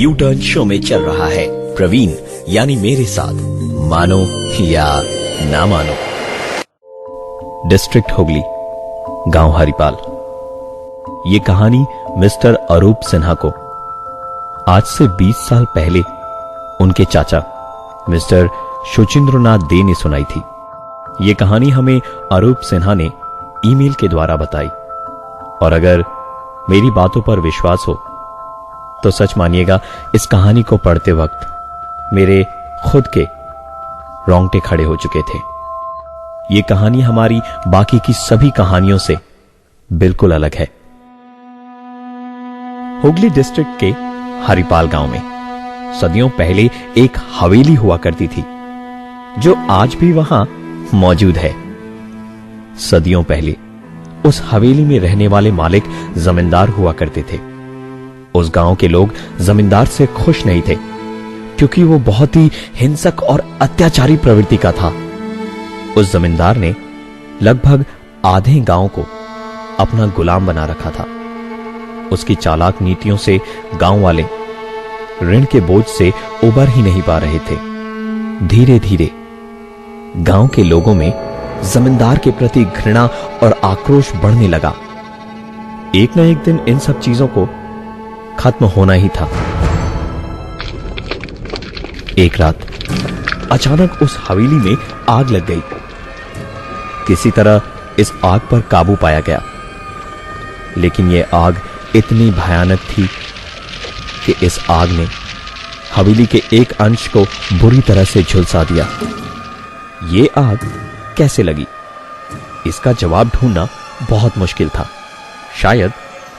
U turn show में चल रहा है प्रवीण यानी मेरे साथ, मानो या ना मानो। डिस्ट्रिक्ट हुगली, गांव हरिपाल। ये कहानी मिस्टर अरूप सिन्हा को आज से 20 साल पहले उनके चाचा मिस्टर सुचिंद्रनाथ दे ने सुनाई थी। ये कहानी हमें अरूप सिन्हा ने ईमेल के द्वारा बताई, और अगर मेरी बातों पर विश्वास हो तो सच मानिएगा, इस कहानी को पढ़ते वक्त मेरे खुद के रोंगटे खड़े हो चुके थे। ये कहानी हमारी बाकी की सभी कहानियों से बिल्कुल अलग है। हुगली डिस्ट्रिक्ट के हरिपाल गांव में सदियों पहले एक हवेली हुआ करती थी, जो आज भी वहां मौजूद है। सदियों पहले उस हवेली में रहने वाले मालिक जमींदार हुआ करते थे। उस गांव के लोग जमींदार से खुश नहीं थे, क्योंकि वो बहुत ही हिंसक और अत्याचारी प्रवृत्ति का था। उस जमींदार ने लगभग आधे गांव को अपना गुलाम बना रखा था। उसकी चालाक नीतियों से गांव वाले ऋण के बोझ से उबर ही नहीं पा रहे थे। धीरे धीरे गांव के लोगों में जमींदार के प्रति घृणा और आक्रोश बढ़ने लगा। एक न एक दिन इन सब चीजों को खत्म होना ही था। एक रात अचानक उस हवेली में आग लग गई। किसी तरह इस आग पर काबू पाया गया, लेकिन यह आग इतनी भयानक थी कि इस आग ने हवेली के एक अंश को बुरी तरह से झुलसा दिया। ये आग कैसे लगी, इसका जवाब ढूंढना बहुत मुश्किल था। शायद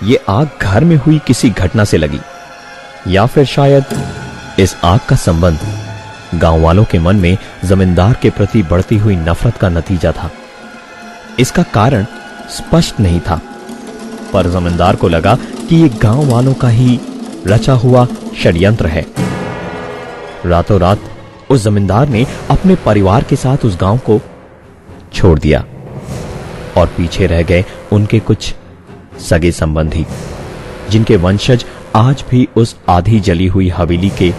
ये आग घर में हुई किसी घटना से लगी, या फिर शायद इस आग का संबंध गांव वालों के मन में जमींदार के प्रति बढ़ती हुई नफरत का नतीजा था। इसका कारण स्पष्ट नहीं था, पर जमींदार को लगा कि ये गांव वालों का ही रचा हुआ षड्यंत्र है। रातों रात उस जमींदार ने अपने परिवार के साथ उस गांव को छोड़ दिया, और पीछे रह गए उनके कुछ सगे संबंधी, जिनके वंशज आज भी उस आधी जली हुई हवेली के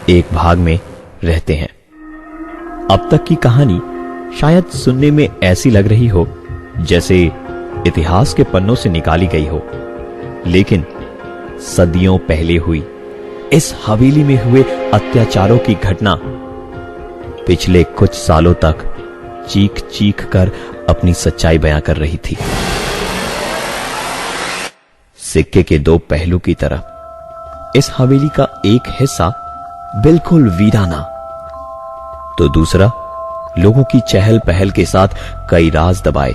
एक भाग में रहते हैं। अब तक की कहानी शायद सुनने में ऐसी लग रही हो जैसे इतिहास के पन्नों से निकाली गई हो, लेकिन सदियों पहले हुई इस हवेली में हुए अत्याचारों की घटना पिछले कुछ सालों तक चीख चीख कर अपनी सच्चाई बयां कर रही थी। सिक्के के दो पहलू की तरह इस हवेली का एक हिस्सा बिल्कुल वीराना, तो दूसरा लोगों की चहल पहल के साथ कई राज दबाए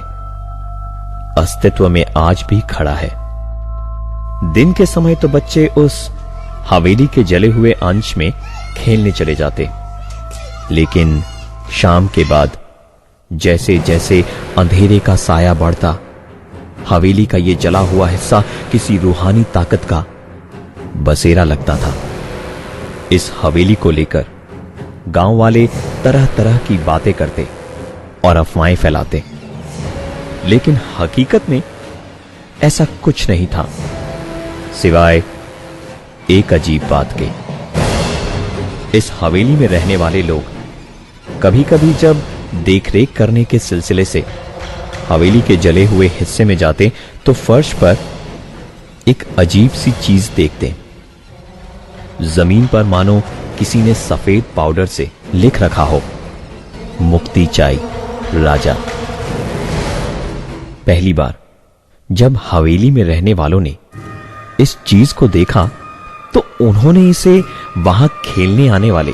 अस्तित्व में आज भी खड़ा है। दिन के समय तो बच्चे उस हवेली के जले हुए अंश में खेलने चले जाते, लेकिन शाम के बाद जैसे जैसे अंधेरे का साया बढ़ता, हवेली का ये जला हुआ हिस्सा किसी रूहानी ताकत का बसेरा लगता था। इस हवेली को लेकर गांव वाले तरह तरह की बातें करते और अफवाहें फैलाते, लेकिन हकीकत में ऐसा कुछ नहीं था, सिवाय एक अजीब बात के। इस हवेली में रहने वाले लोग कभी कभी जब देखरेख करने के सिलसिले से हवेली के जले हुए हिस्से में जाते, तो फर्श पर एक अजीब सी चीज देखते। जमीन पर मानो किसी ने सफेद पाउडर से लिख रखा हो, मुक्ति चाय राजा। पहली बार जब हवेली में रहने वालों ने इस चीज को देखा, तो उन्होंने इसे वहां खेलने आने वाले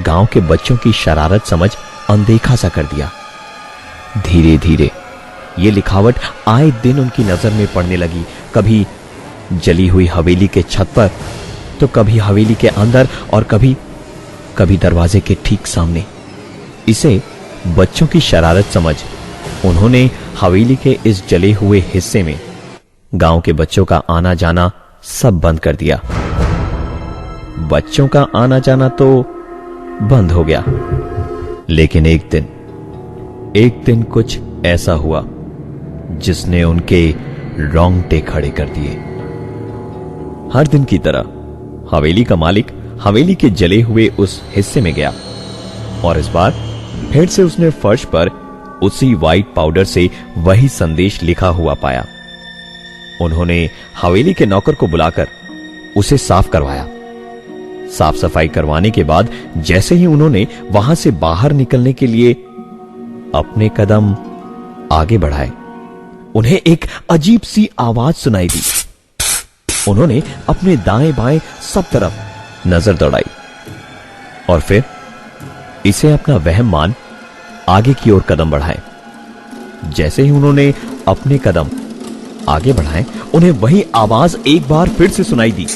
गांव के बच्चों की शरारत समझ अनदेखा सा कर दिया। धीरे धीरे ये लिखावट आए दिन उनकी नजर में पड़ने लगी, कभी जली हुई हवेली के छत पर, तो कभी हवेली के अंदर, और कभी कभी दरवाजे के ठीक सामने। इसे बच्चों की शरारत समझ उन्होंने हवेली के इस जले हुए हिस्से में गांव के बच्चों का आना जाना सब बंद कर दिया। बच्चों का आना जाना तो बंद हो गया, लेकिन एक दिन कुछ ऐसा हुआ जिसने उनके रोंगटे खड़े कर दिए। हर दिन की तरह हवेली का मालिक हवेली के जले हुए उस हिस्से में गया और इस बार फिर से उसने फर्श पर उसी व्हाइट पाउडर से वही संदेश लिखा हुआ पाया। उन्होंने हवेली के नौकर को बुलाकर उसे साफ करवाया। साफ सफाई करवाने के बाद जैसे ही उन्होंने वहां से बाहर निकलने के लिए अपने कदम आगे बढ़ाए, उन्हें एक अजीब सी आवाज सुनाई दी। उन्होंने अपने दाएं बाएं सब तरफ नजर दौड़ाई और फिर इसे अपना वहम मान आगे की ओर कदम बढ़ाए। जैसे ही उन्होंने अपने कदम आगे बढ़ाए, उन्हें वही आवाज एक बार फिर से सुनाई दी।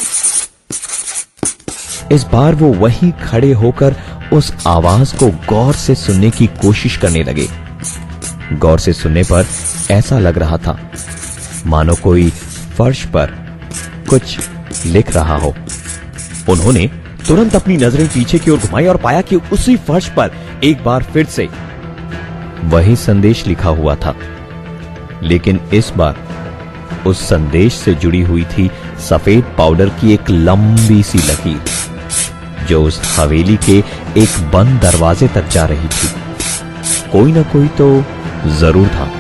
इस बार वो वहीं खड़े होकर उस आवाज को गौर से सुनने की कोशिश करने लगे। गौर से सुनने पर ऐसा लग रहा था मानो कोई फर्श पर कुछ लिख रहा हो। उन्होंने तुरंत अपनी नजरें पीछे की ओर घुमाई और पाया कि उसी फर्श पर एक बार फिर से वही संदेश लिखा हुआ था, लेकिन इस बार उस संदेश से जुड़ी हुई थी सफेद पाउडर की एक लंबी सी लकीर, जो उस हवेली के एक बंद दरवाजे तक जा रही थी। कोई ना कोई तो जरूर था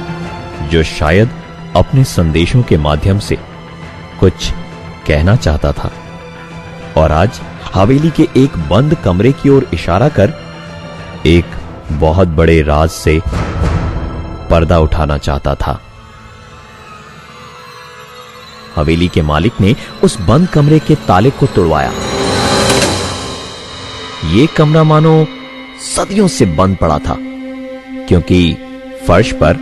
जो शायद अपने संदेशों के माध्यम से कुछ कहना चाहता था और आज हवेली के एक बंद कमरे की ओर इशारा कर एक बहुत बड़े राज से पर्दा उठाना चाहता था। हवेली के मालिक ने उस बंद कमरे के ताले को तोड़वाया। ये कमरा मानो सदियों से बंद पड़ा था, क्योंकि फर्श पर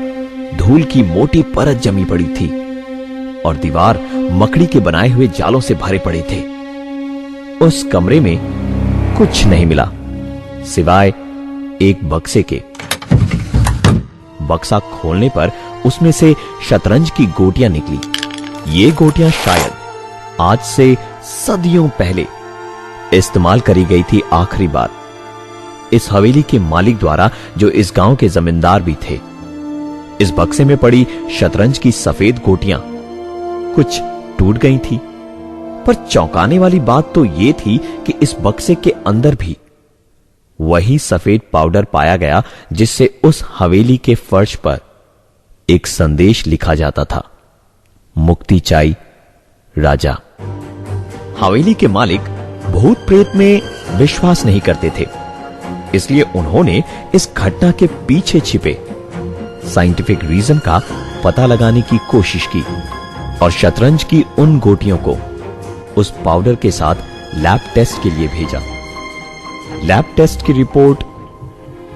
धूल की मोटी परत जमी पड़ी थी और दीवार मकड़ी के बनाए हुए जालों से भरे पड़े थे। उस कमरे में कुछ नहीं मिला सिवाय एक बक्से के। बक्सा खोलने पर उसमें से शतरंज की गोटियां निकली। ये गोटियां शायद आज से सदियों पहले इस्तेमाल करी गई थी आखिरी बार इस हवेली के मालिक द्वारा, जो इस गांव के जमींदार भी थे। इस बक्से में पड़ी शतरंज की सफेद गोटियां कुछ टूट गई थी, पर चौंकाने वाली बात तो यह थी कि इस बक्से के अंदर भी वही सफेद पाउडर पाया गया जिससे उस हवेली के फर्श पर एक संदेश लिखा जाता था, मुक्ति चाई राजा। हवेली के मालिक भूत प्रेत में विश्वास नहीं करते थे, इसलिए उन्होंने इस घटना के पीछे छिपे साइंटिफिक रीजन का पता लगाने की कोशिश की और शतरंज की उन गोटियों को उस पाउडर के साथ लैब टेस्ट के लिए भेजा। लैब टेस्ट की रिपोर्ट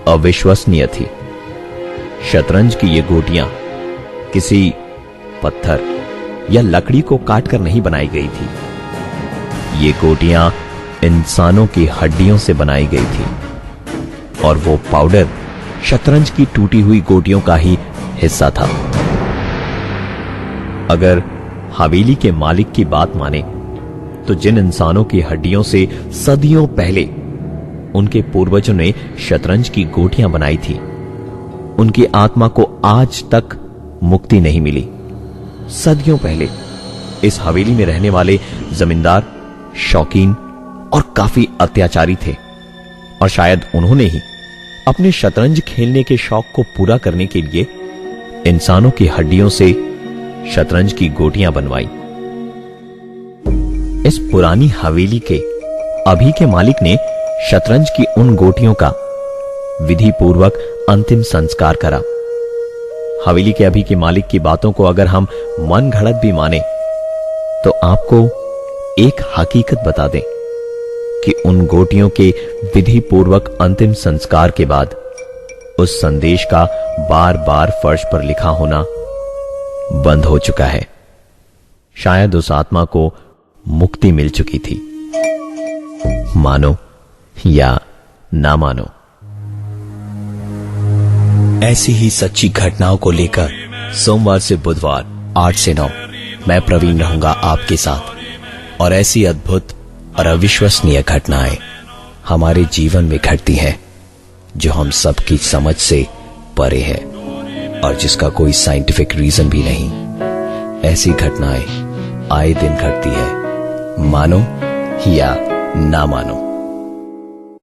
अविश्वसनीय थी। शतरंज की ये गोटियां किसी पत्थर या लकड़ी को काटकर नहीं बनाई गई थी। ये गोटियां इंसानों की हड्डियों से बनाई गई थी और वो पाउडर शतरंज की टूटी हुई गोटियों का ही हिस्सा था। अगर हवेली के मालिक की बात माने तो जिन इंसानों की हड्डियों से सदियों पहले उनके पूर्वजों ने शतरंज की गोटियां बनाई थी, उनकी आत्मा को आज तक मुक्ति नहीं मिली। सदियों पहले इस हवेली में रहने वाले जमींदार शौकीन और काफी अत्याचारी थे और शायद उन्होंने ही अपने शतरंज खेलने के शौक को पूरा करने के लिए इंसानों की हड्डियों से शतरंज की गोटियां बनवाई। इस पुरानी हवेली के अभी के मालिक ने शतरंज की उन गोटियों का विधि पूर्वक अंतिम संस्कार करा। हवेली के अभी के मालिक की बातों को अगर हम मन घड़त भी माने तो आपको एक हकीकत बता दें कि उन गोटियों के विधि पूर्वक अंतिम संस्कार के बाद उस संदेश का बार बार फर्श पर लिखा होना बंद हो चुका है। शायद उस आत्मा को मुक्ति मिल चुकी थी। मानो या ना मानो। ऐसी ही सच्ची घटनाओं को लेकर सोमवार से बुधवार 8 से 9 मैं प्रवीण रहूंगा आपके साथ और ऐसी अद्भुत और अविश्वसनीय घटनाएं हमारे जीवन में घटती हैं जो हम सबकी समझ से परे है और जिसका कोई साइंटिफिक रीजन भी नहीं। ऐसी घटनाएं आए दिन घटती है। मानो या ना मानो।